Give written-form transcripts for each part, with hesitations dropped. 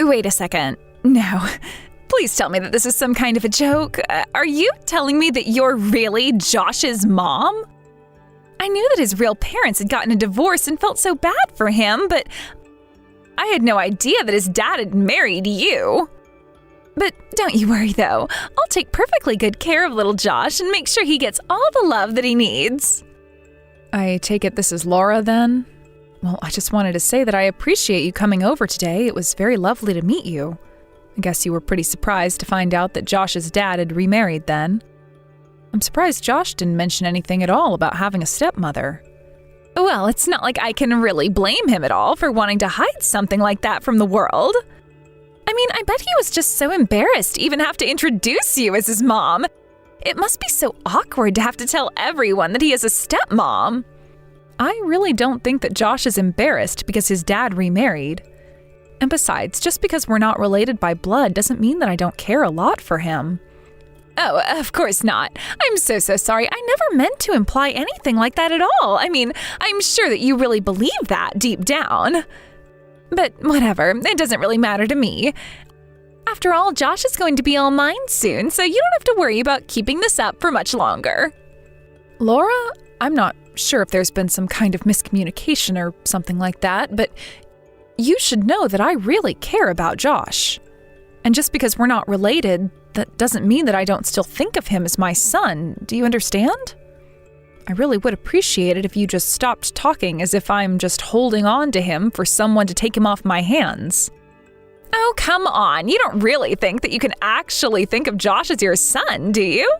Wait a second. No. Please tell me that this is some kind of a joke. Are you telling me that you're really Josh's mom? I knew that his real parents had gotten a divorce and felt so bad for him, but I had no idea that his dad had married you. But don't you worry, though. I'll take perfectly good care of little Josh and make sure he gets all the love that he needs. I take it this is Laura, then? Well, I just wanted to say that I appreciate you coming over today. It was very lovely to meet you. I guess you were pretty surprised to find out that Josh's dad had remarried then. I'm surprised Josh didn't mention anything at all about having a stepmother. Well, it's not like I can really blame him at all for wanting to hide something like that from the world. I mean, I bet he was just so embarrassed to even have to introduce you as his mom. It must be so awkward to have to tell everyone that he is a stepmom. I really don't think that Josh is embarrassed because his dad remarried. And besides, just because we're not related by blood doesn't mean that I don't care a lot for him. Oh, of course not. I'm so sorry. I never meant to imply anything like that at all. I mean, I'm sure that you really believe that deep down. But whatever, it doesn't really matter to me. After all, Josh is going to be all mine soon, so you don't have to worry about keeping this up for much longer. Laura, I'm not sure if there's been some kind of miscommunication or something like that, but you should know that I really care about Josh. And just because we're not related, that doesn't mean that I don't still think of him as my son. Do you understand? I really would appreciate it if you just stopped talking as if I'm just holding on to him for someone to take him off my hands. Oh, come on. You don't really think that you can actually think of Josh as your son, do you?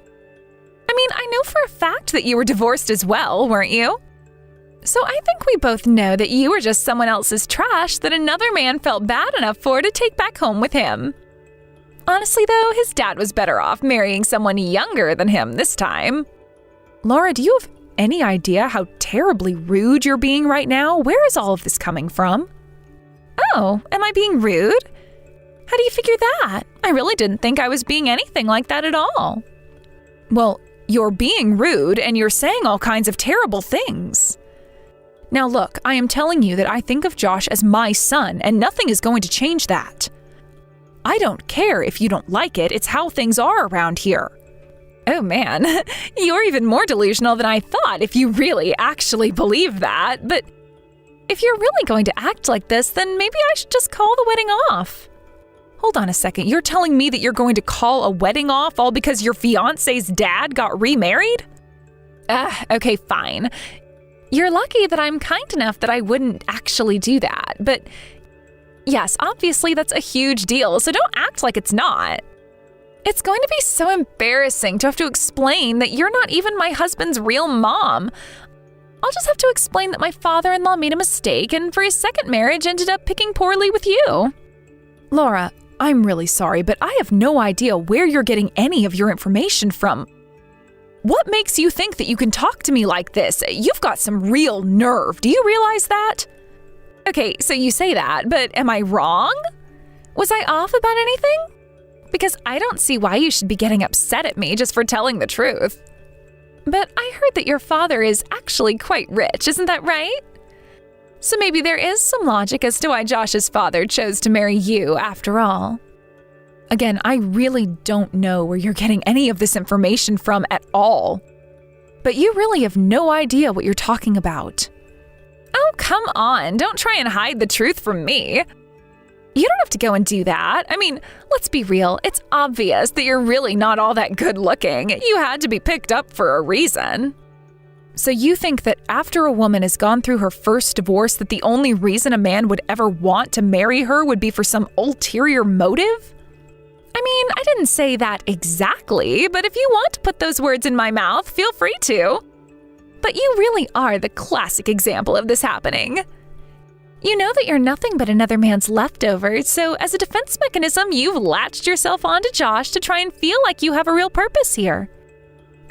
I mean, I know for a fact that you were divorced as well, weren't you? So I think we both know that you were just someone else's trash that another man felt bad enough for to take back home with him. Honestly, though, his dad was better off marrying someone younger than him this time. Laura, do you have any idea how terribly rude you're being right now? Where is all of this coming from? Oh, am I being rude? How do you figure that? I really didn't think I was being anything like that at all. Well, you're being rude and you're saying all kinds of terrible things. Now look, I am telling you that I think of Josh as my son, and nothing is going to change that. I don't care if you don't like it, it's how things are around here. Oh man, you're even more delusional than I thought if you really actually believe that. But if you're really going to act like this, then maybe I should just call the wedding off. Hold on a second, you're telling me that you're going to call a wedding off all because your fiance's dad got remarried? Okay, fine. You're lucky that I'm kind enough that I wouldn't actually do that, but yes, obviously that's a huge deal, so don't act like it's not. It's going to be so embarrassing to have to explain that you're not even my husband's real mom. I'll just have to explain that my father-in-law made a mistake and for his second marriage ended up picking poorly with you. Laura, I'm really sorry, but I have no idea where you're getting any of your information from. What makes you think that you can talk to me like this? You've got some real nerve. Do you realize that? Okay, so you say that, but am I wrong? Was I off about anything? Because I don't see why you should be getting upset at me just for telling the truth. But I heard that your father is actually quite rich, isn't that right? So maybe there is some logic as to why Josh's father chose to marry you after all. Again, I really don't know where you're getting any of this information from at all. But you really have no idea what you're talking about. Oh, come on, don't try and hide the truth from me. You don't have to go and do that. I mean, let's be real, it's obvious that you're really not all that good looking. You had to be picked up for a reason. So you think that after a woman has gone through her first divorce that the only reason a man would ever want to marry her would be for some ulterior motive? I mean, I didn't say that exactly, but if you want to put those words in my mouth, feel free to. But you really are the classic example of this happening. You know that you're nothing but another man's leftovers, so as a defense mechanism, you've latched yourself onto Josh to try and feel like you have a real purpose here.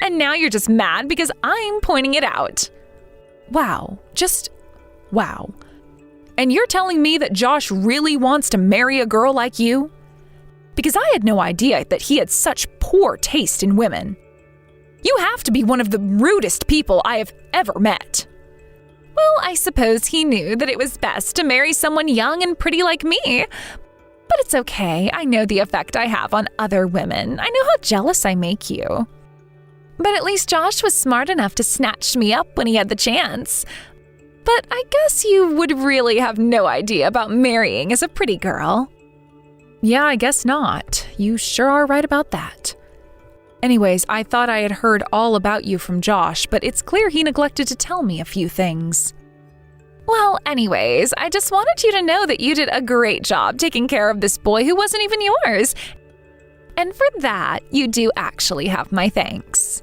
And now you're just mad because I'm pointing it out. Wow, just wow. And you're telling me that Josh really wants to marry a girl like you? Because I had no idea that he had such poor taste in women. You have to be one of the rudest people I have ever met. Well, I suppose he knew that it was best to marry someone young and pretty like me. But But it's okay. I know the effect I have on other women. I know how jealous I make you. But at least Josh was smart enough to snatch me up when he had the chance. But I guess you would really have no idea about marrying as a pretty girl. Yeah, I guess not. You sure are right about that. Anyways, I thought I had heard all about you from Josh, but it's clear he neglected to tell me a few things. Well, anyways, I just wanted you to know that you did a great job taking care of this boy who wasn't even yours. And for that, you do actually have my thanks.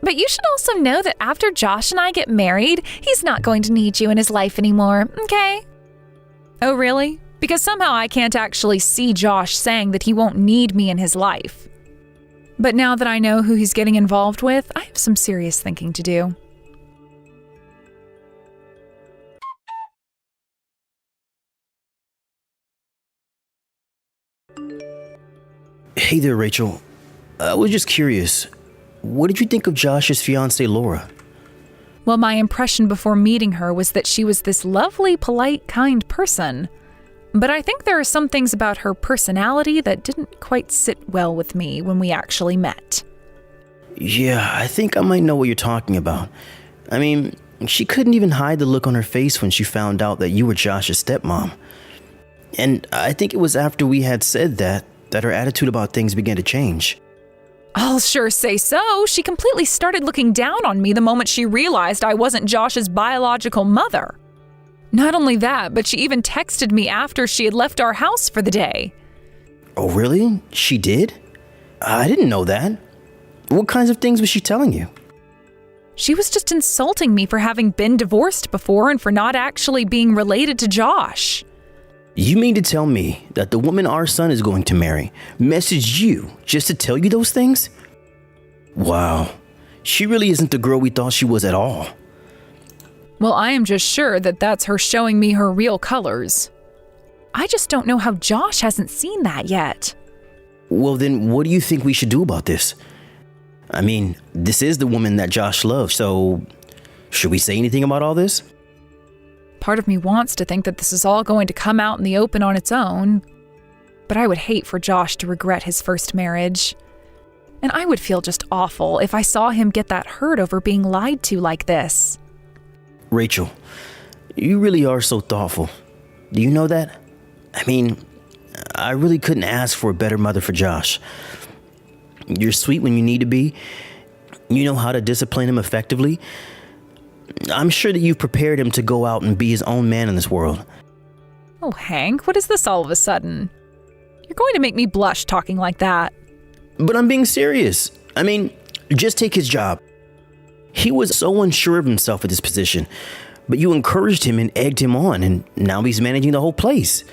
But you should also know that after Josh and I get married, he's not going to need you in his life anymore, okay? Oh, really? Because somehow I can't actually see Josh saying that he won't need me in his life. But now that I know who he's getting involved with, I have some serious thinking to do. Hey there, Rachel. I was just curious. What did you think of Josh's fiancée, Laura? Well, my impression before meeting her was that she was this lovely, polite, kind person. But I think there are some things about her personality that didn't quite sit well with me when we actually met. Yeah, I think I might know what you're talking about. I mean, she couldn't even hide the look on her face when she found out that you were Josh's stepmom. And I think it was after we had said that her attitude about things began to change. I'll sure say so. She completely started looking down on me the moment she realized I wasn't Josh's biological mother. Not only that, but she even texted me after she had left our house for the day. Oh, really? She did? I didn't know that. What kinds of things was she telling you? She was just insulting me for having been divorced before and for not actually being related to Josh. You mean to tell me that the woman our son is going to marry messaged you just to tell you those things? Wow, she really isn't the girl we thought she was at all. Well, I am just sure that that's her showing me her real colors. I just don't know how Josh hasn't seen that yet. Well, then what do you think we should do about this? I mean, this is the woman that Josh loves, so should we say anything about all this? Part of me wants to think that this is all going to come out in the open on its own, but I would hate for Josh to regret his first marriage. And I would feel just awful if I saw him get that hurt over being lied to like this. Rachel, you really are so thoughtful. Do you know that? I mean, I really couldn't ask for a better mother for Josh. You're sweet when you need to be. You know how to discipline him effectively. I'm sure that you've prepared him to go out and be his own man in this world. Oh, Hank, what is this all of a sudden? You're going to make me blush talking like that. But I'm being serious. I mean, just take his job. He was so unsure of himself at this position, but you encouraged him and egged him on, and now he's managing the whole place.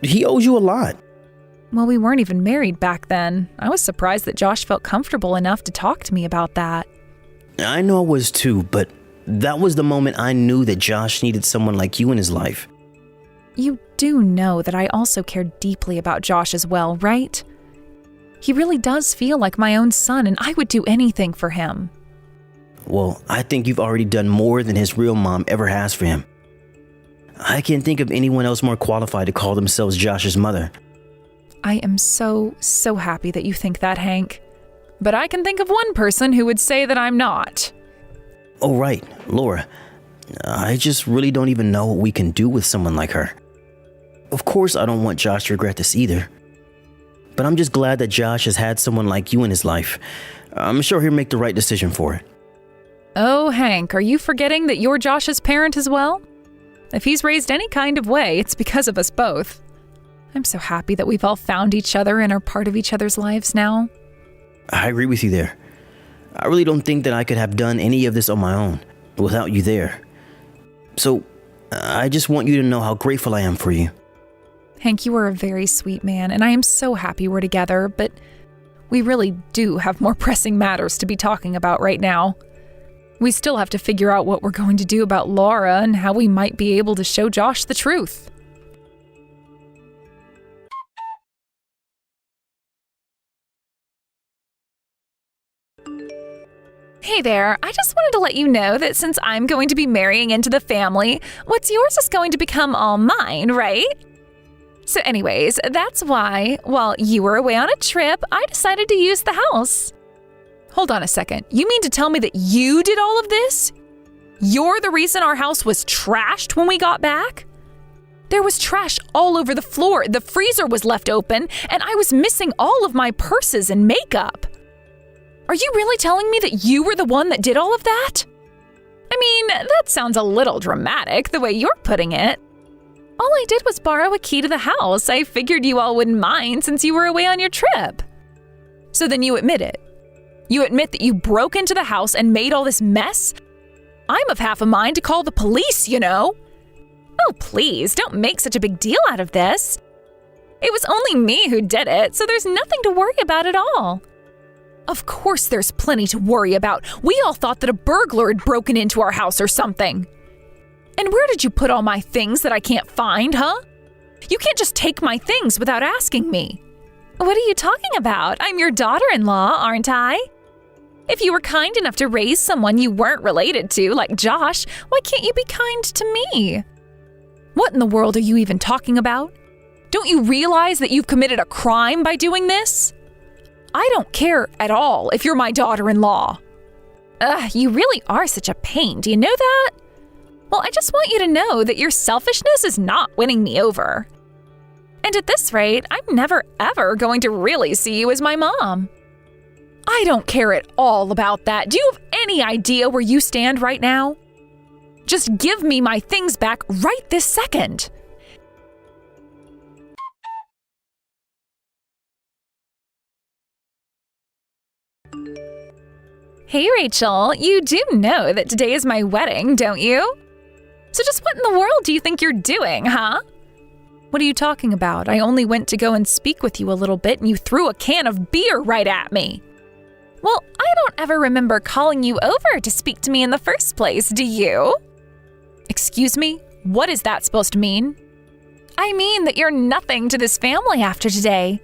He owes you a lot. Well, we weren't even married back then. I was surprised that Josh felt comfortable enough to talk to me about that. I know I was too, but that was the moment I knew that Josh needed someone like you in his life. You do know that I also care deeply about Josh as well, right? He really does feel like my own son, and I would do anything for him. Well, I think you've already done more than his real mom ever has for him. I can't think of anyone else more qualified to call themselves Josh's mother. I am so happy that you think that, Hank. But I can think of one person who would say that I'm not. Oh, right, Laura. I just really don't even know what we can do with someone like her. Of course, I don't want Josh to regret this either. But I'm just glad that Josh has had someone like you in his life. I'm sure he'll make the right decision for it. Oh, Hank, are you forgetting that you're Josh's parent as well? If he's raised any kind of way, it's because of us both. I'm so happy that we've all found each other and are part of each other's lives now. I agree with you there. I really don't think that I could have done any of this on my own without you there. So, I just want you to know how grateful I am for you. Hank, you are a very sweet man, and I am so happy we're together, but we really do have more pressing matters to be talking about right now. We still have to figure out what we're going to do about Laura and how we might be able to show Josh the truth. Hey there, I just wanted to let you know that since I'm going to be marrying into the family, what's yours is going to become all mine, right? So anyways, that's why, while you were away on a trip, I decided to use the house. Hold on a second. You mean to tell me that you did all of this? You're the reason our house was trashed when we got back? There was trash all over the floor, the freezer was left open, and I was missing all of my purses and makeup. Are you really telling me that you were the one that did all of that? I mean, that sounds a little dramatic the way you're putting it. All I did was borrow a key to the house. I figured you all wouldn't mind since you were away on your trip. So then you admit it. You admit that you broke into the house and made all this mess? I'm of half a mind to call the police, you know. Oh, please, don't make such a big deal out of this. It was only me who did it, so there's nothing to worry about at all. Of course there's plenty to worry about. We all thought that a burglar had broken into our house or something. And where did you put all my things that I can't find, huh? You can't just take my things without asking me. What are you talking about? I'm your daughter-in-law, aren't I? If you were kind enough to raise someone you weren't related to, like Josh, why can't you be kind to me? What in the world are you even talking about? Don't you realize that you've committed a crime by doing this? I don't care at all if you're my daughter-in-law. You really are such a pain, do you know that? Well, I just want you to know that your selfishness is not winning me over. And at this rate, I'm never ever going to really see you as my mom. I don't care at all about that. Do you have any idea where you stand right now? Just give me my things back right this second. Hey, Rachel, you do know that today is my wedding, don't you? So just what in the world do you think you're doing, huh? What are you talking about? I only went to go and speak with you a little bit and you threw a can of beer right at me. Well, I don't ever remember calling you over to speak to me in the first place, do you? Excuse me? What is that supposed to mean? I mean that you're nothing to this family after today.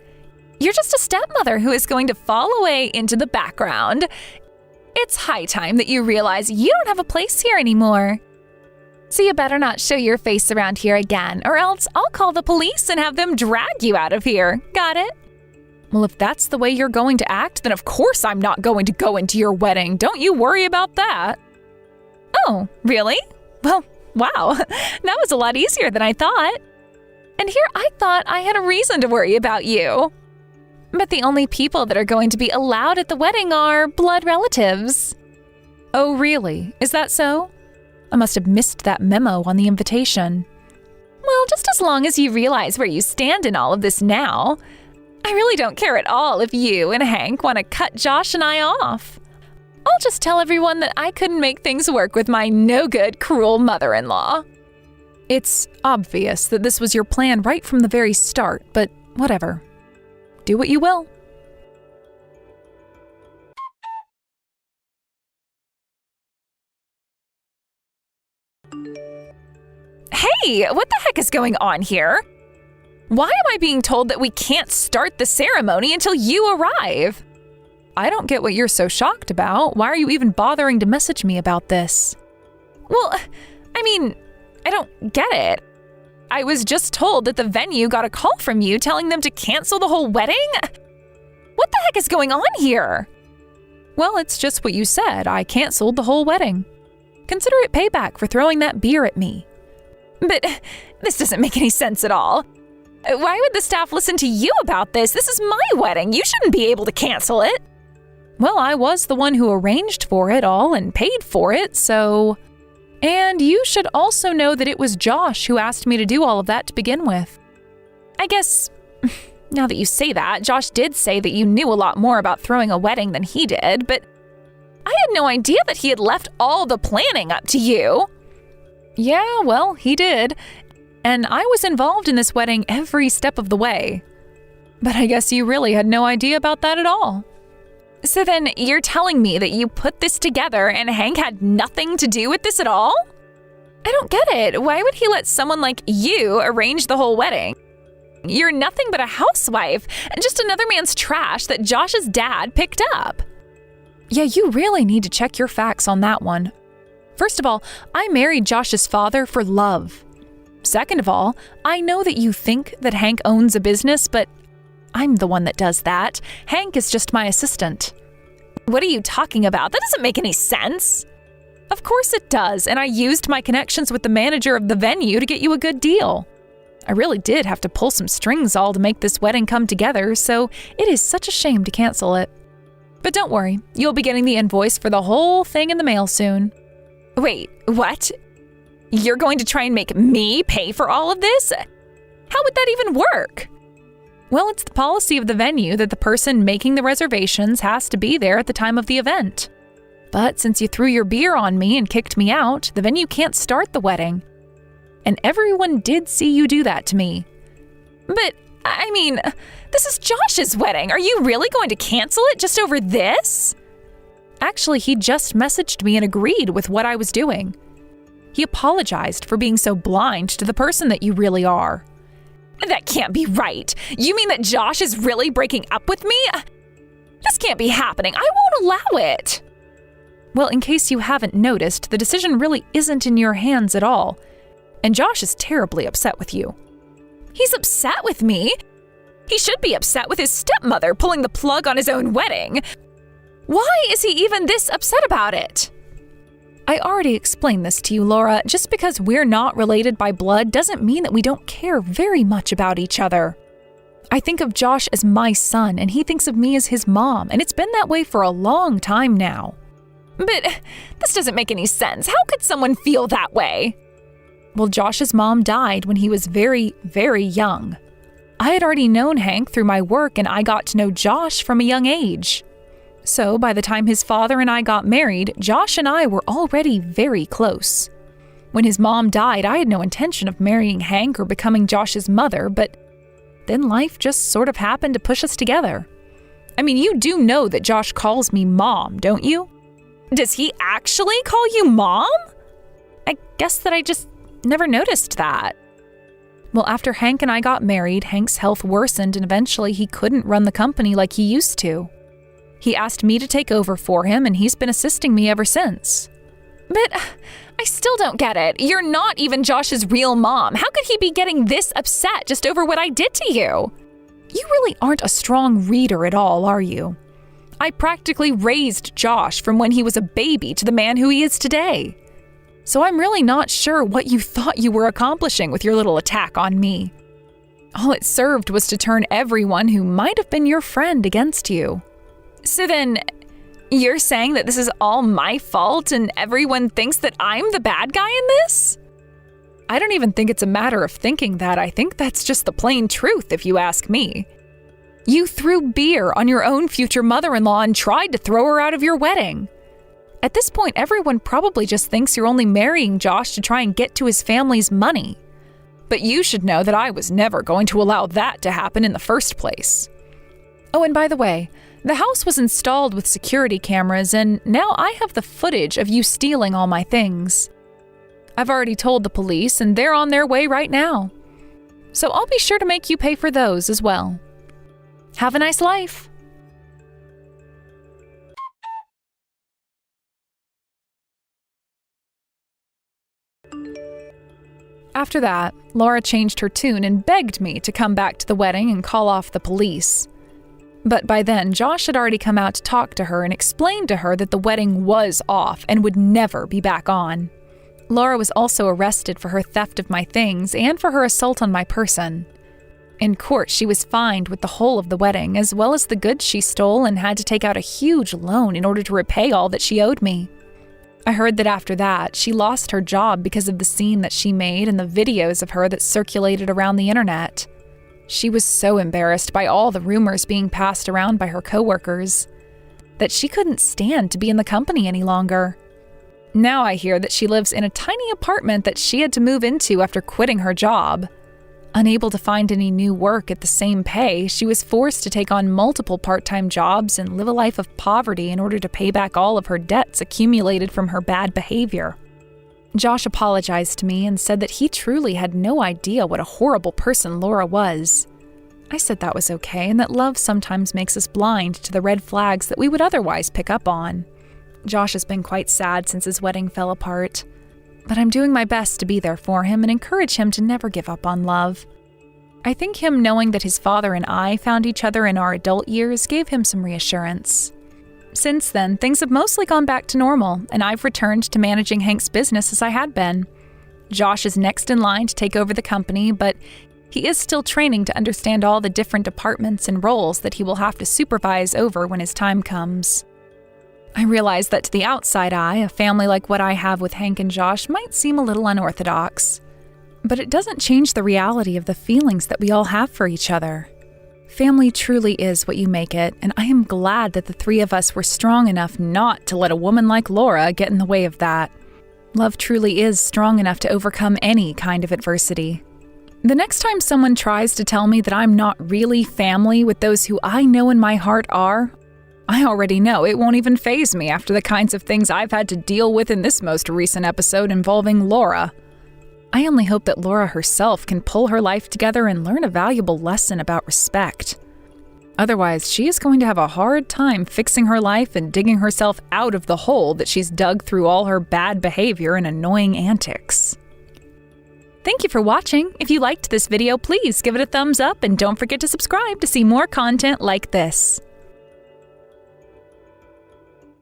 You're just a stepmother who is going to fall away into the background. It's high time that you realize you don't have a place here anymore. So you better not show your face around here again, or else I'll call the police and have them drag you out of here. Got it? Well, if that's the way you're going to act, then of course I'm not going to go into your wedding. Don't you worry about that. Oh, really? Well, wow, that was a lot easier than I thought. And here I thought I had a reason to worry about you. But the only people that are going to be allowed at the wedding are blood relatives. Oh, really? Is that so? I must have missed that memo on the invitation. Well, just as long as you realize where you stand in all of this now. I really don't care at all if you and Hank want to cut Josh and I off. I'll just tell everyone that I couldn't make things work with my no-good, cruel mother-in-law. It's obvious that this was your plan right from the very start, but whatever. Do what you will. Hey, what the heck is going on here? Why am I being told that we can't start the ceremony until you arrive? I don't get what you're so shocked about. Why are you even bothering to message me about this? Well, I mean, I don't get it. I was just told that the venue got a call from you telling them to cancel the whole wedding? What the heck is going on here? Well, it's just what you said. I canceled the whole wedding. Consider it payback for throwing that beer at me. But this doesn't make any sense at all. Why would the staff listen to you about this? This is my wedding. You shouldn't be able to cancel it. Well, I was the one who arranged for it all and paid for it, so... And you should also know that it was Josh who asked me to do all of that to begin with. I guess, now that you say that, Josh did say that you knew a lot more about throwing a wedding than he did, but I had no idea that he had left all the planning up to you. Yeah, well, he did. And I was involved in this wedding every step of the way. But I guess you really had no idea about that at all. So then you're telling me that you put this together and Hank had nothing to do with this at all? I don't get it. Why would he let someone like you arrange the whole wedding? You're nothing but a housewife and just another man's trash that Josh's dad picked up. Yeah, you really need to check your facts on that one. First of all, I married Josh's father for love. Second of all, I know that you think that Hank owns a business, but I'm the one that does that. Hank is just my assistant. What are you talking about? That doesn't make any sense. Of course it does, and I used my connections with the manager of the venue to get you a good deal. I really did have to pull some strings all to make this wedding come together, so it is such a shame to cancel it. But don't worry, you'll be getting the invoice for the whole thing in the mail soon. Wait, what? You're going to try and make me pay for all of this? How would that even work? Well, it's the policy of the venue that the person making the reservations has to be there at the time of the event. But since you threw your beer on me and kicked me out, the venue can't start the wedding. And everyone did see you do that to me. But, I mean, this is Josh's wedding. Are you really going to cancel it just over this? Actually, he just messaged me and agreed with what I was doing. He apologized for being so blind to the person that you really are. That can't be right. You mean that Josh is really breaking up with me? This can't be happening. I won't allow it. Well, in case you haven't noticed, the decision really isn't in your hands at all. And Josh is terribly upset with you. He's upset with me? He should be upset with his stepmother pulling the plug on his own wedding. Why is he even this upset about it? I already explained this to you, Laura. Just because we're not related by blood doesn't mean that we don't care very much about each other. I think of Josh as my son, and he thinks of me as his mom, and it's been that way for a long time now. But this doesn't make any sense. How could someone feel that way? Well, Josh's mom died when he was very, very young. I had already known Hank through my work, and I got to know Josh from a young age. So by the time his father and I got married, Josh and I were already very close. When his mom died, I had no intention of marrying Hank or becoming Josh's mother, but then life just sort of happened to push us together. I mean, you do know that Josh calls me Mom, don't you? Does he actually call you Mom? I guess that I just never noticed that. Well, after Hank and I got married, Hank's health worsened and eventually he couldn't run the company like he used to. He asked me to take over for him, and he's been assisting me ever since. But I still don't get it. You're not even Josh's real mom. How could he be getting this upset just over what I did to you? You really aren't a strong reader at all, are you? I practically raised Josh from when he was a baby to the man who he is today. So I'm really not sure what you thought you were accomplishing with your little attack on me. All it served was to turn everyone who might have been your friend against you. So then, you're saying that this is all my fault and everyone thinks that I'm the bad guy in this? I don't even think it's a matter of thinking that. I think that's just the plain truth, if you ask me. You threw beer on your own future mother-in-law and tried to throw her out of your wedding. At this point, everyone probably just thinks you're only marrying Josh to try and get to his family's money. But you should know that I was never going to allow that to happen in the first place. Oh, and by the way, the house was installed with security cameras, and now I have the footage of you stealing all my things. I've already told the police, and they're on their way right now. So I'll be sure to make you pay for those as well. Have a nice life. After that, Laura changed her tune and begged me to come back to the wedding and call off the police. But by then, Josh had already come out to talk to her and explained to her that the wedding was off and would never be back on. Laura was also arrested for her theft of my things and for her assault on my person. In court, she was fined with the whole of the wedding, as well as the goods she stole, and had to take out a huge loan in order to repay all that she owed me. I heard that after that, she lost her job because of the scene that she made and the videos of her that circulated around the internet. She was so embarrassed by all the rumors being passed around by her coworkers that she couldn't stand to be in the company any longer. Now I hear that she lives in a tiny apartment that she had to move into after quitting her job. Unable to find any new work at the same pay, she was forced to take on multiple part-time jobs and live a life of poverty in order to pay back all of her debts accumulated from her bad behavior. Josh apologized to me and said that he truly had no idea what a horrible person Laura was. I said that was okay and that love sometimes makes us blind to the red flags that we would otherwise pick up on. Josh has been quite sad since his wedding fell apart. But I'm doing my best to be there for him and encourage him to never give up on love. I think him knowing that his father and I found each other in our adult years gave him some reassurance. Since then, things have mostly gone back to normal, and I've returned to managing Hank's business as I had been. Josh is next in line to take over the company, but he is still training to understand all the different departments and roles that he will have to supervise over when his time comes. I realize that to the outside eye, a family like what I have with Hank and Josh might seem a little unorthodox. But it doesn't change the reality of the feelings that we all have for each other. Family truly is what you make it, and I am glad that the three of us were strong enough not to let a woman like Laura get in the way of that. Love truly is strong enough to overcome any kind of adversity. The next time someone tries to tell me that I'm not really family with those who I know in my heart are, I already know it won't even faze me after the kinds of things I've had to deal with in this most recent episode involving Laura. I only hope that Laura herself can pull her life together and learn a valuable lesson about respect. Otherwise, she is going to have a hard time fixing her life and digging herself out of the hole that she's dug through all her bad behavior and annoying antics. Thank you for watching. If you liked this video, please give it a thumbs up and don't forget to subscribe to see more content like this.